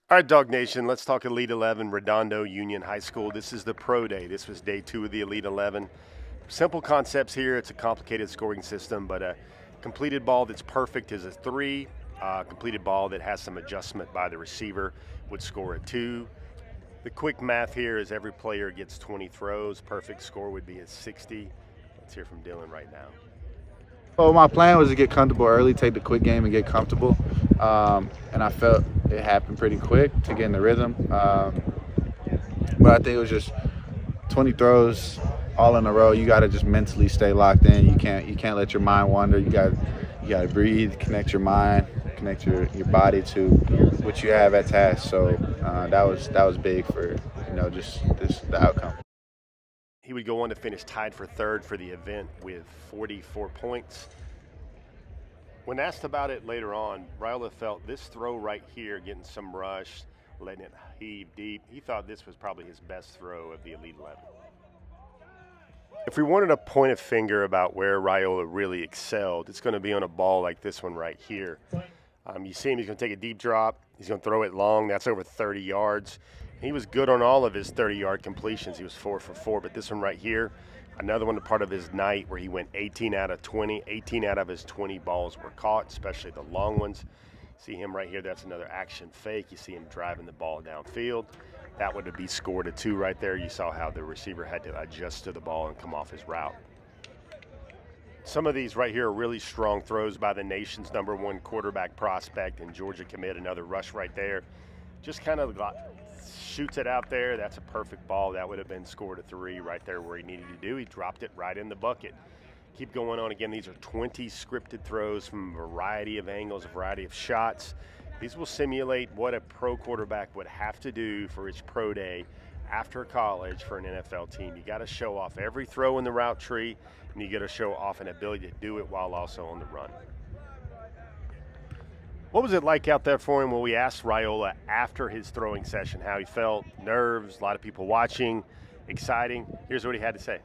All right, DawgNation, let's talk Elite 11, Redondo Union High School. This is the pro day. This was day 2 of the Elite 11. Simple concepts here. It's a complicated scoring system, but a completed ball that's perfect is a 3. Completed ball that has some adjustment by the receiver would score a 2. The quick math here is every player gets 20 throws. Perfect score would be a 60. Let's hear from Dylan right now. Well, my plan was to get comfortable early, take the quick game and get comfortable. And I felt it happened pretty quick to get in the rhythm. But I think it was just 20 throws all in a row. You got to just mentally stay locked in. You can't let your mind wander. You got to breathe, connect your mind, connect your body to what you have at task. So that was big for just the outcome. He would go on to finish tied for 3rd for the event with 44 points. When asked about it later on, Raiola felt this throw right here, getting some rush, letting it heave deep, he thought this was probably his best throw of the Elite 11. If we wanted to point a finger about where Raiola really excelled, it's going to be on a ball like this one right here. You see him, he's going to take a deep drop. He's going to throw it long. That's over 30 yards. He was good on all of his 30-yard completions. He was 4 for 4, but this one right here, another one, a part of his night where he went 18 out of 20. 18 out of his 20 balls were caught, especially the long ones. See him right here, that's another action fake. You see him driving the ball downfield. That would be scored a 2 right there. You saw how the receiver had to adjust to the ball and come off his route. Some of these right here are really strong throws by the nation's #1 quarterback prospect and Georgia commit. Another rush right there. Just kind of shoots it out there. That's a perfect ball. That would have been scored a 3 right there where he needed to do. He dropped it right in the bucket. Keep going on. Again, these are 20 scripted throws from a variety of angles, a variety of shots. These will simulate what a pro quarterback would have to do for his pro day after college for an NFL team. You got to show off every throw in the route tree, and you got to show off an ability to do it while also on the run. What was it like out there for him when we asked Raiola after his throwing session how he felt? Nerves, a lot of people watching, exciting. Here's what he had to say.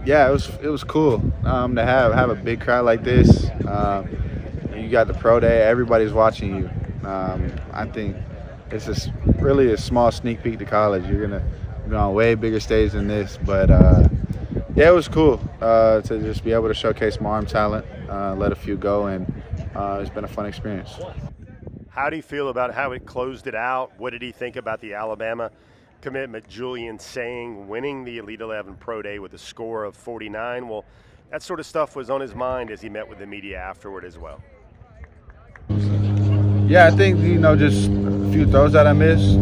Yeah, it was cool to have a big crowd like this. You got the pro day, everybody's watching you. I think it's just really a small sneak peek to college. You're gonna be on a way bigger stage than this, but yeah, it was cool to just be able to showcase my arm talent, let a few go, and it's been a fun experience. How do you feel about how it closed it out? What did he think about the Alabama commitment? Julian saying winning the Elite 11 Pro Day with a score of 49. Well, that sort of stuff was on his mind as he met with the media afterward as well. Yeah, I think, just a few throws that I missed.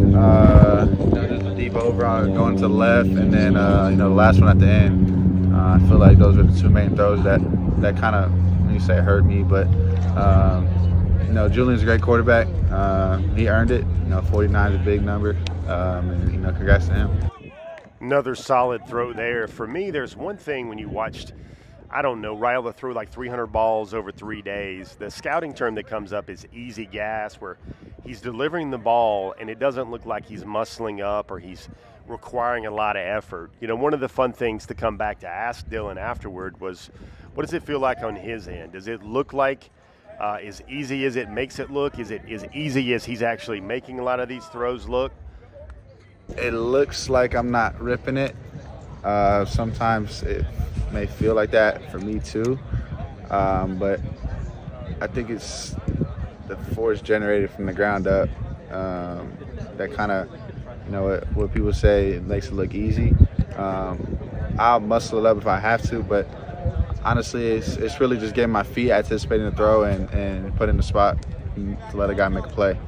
Just a deep over on going to the left, and then, the last one at the end. I feel like those are the 2 main throws that kind of, when you say hurt me, but, Julian's a great quarterback. He earned it. 49 is a big number, and, congrats to him. Another solid throw there. For me, there's one thing when you watched, I don't know, Raiola threw like 300 balls over 3 days. The scouting term that comes up is easy gas, where he's delivering the ball and it doesn't look like he's muscling up or he's requiring a lot of effort. One of the fun things to come back to ask Dylan afterward was, what does it feel like on his end? Does it look like as easy as it makes it look? Is it as easy as he's actually making a lot of these throws look? It looks like I'm not ripping it. Sometimes it may feel like that for me too, but I think it's the force generated from the ground up that kind of, what people say, it makes it look easy. I'll muscle it up if I have to, but honestly, it's really just getting my feet, anticipating the throw, and put in the spot to let a guy make a play.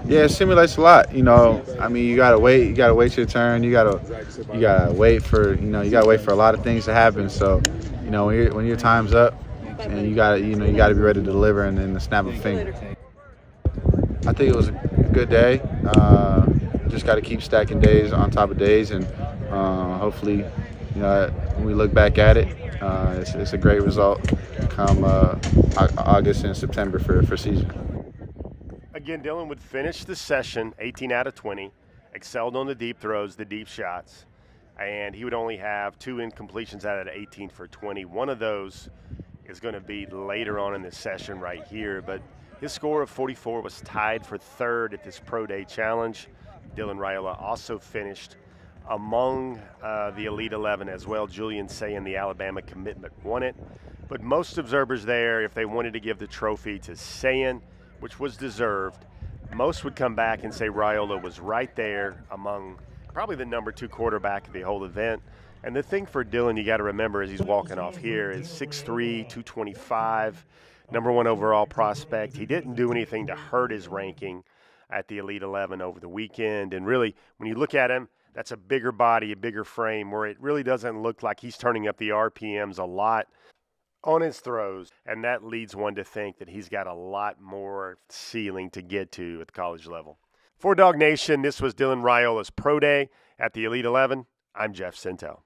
Yeah, it simulates a lot. You gotta wait. You gotta wait your turn. You gotta wait for a lot of things to happen. So, when your time's up, and you gotta be ready to deliver, and then the snap of a finger. I think it was a good day. Just got to keep stacking days on top of days, and hopefully, when we look back at it, it's a great result come August and September for season. Again, Dylan would finish the session 18 out of 20, excelled on the deep throws, the deep shots, and he would only have 2 incompletions out of 18 for 20. One of those is going to be later on in the session right here, but His score of 44 was tied for third at this Pro Day Challenge. Dylan Raiola also finished among the Elite 11 as well. Julian Sayin, the Alabama commitment, won it. But most observers there, if they wanted to give the trophy to Sayin, which was deserved, most would come back and say Raiola was right there among probably the number 2 quarterback of the whole event. And the thing for Dylan you got to remember as he's walking off here is 6'3", 225, number 1 overall prospect. He didn't do anything to hurt his ranking at the Elite 11 over the weekend. And really, when you look at him, that's a bigger body, a bigger frame, where it really doesn't look like he's turning up the RPMs a lot on his throws. And that leads one to think that he's got a lot more ceiling to get to at the college level. For DawgNation, this was Dylan Raiola's Pro Day at the Elite 11. I'm Jeff Sentell.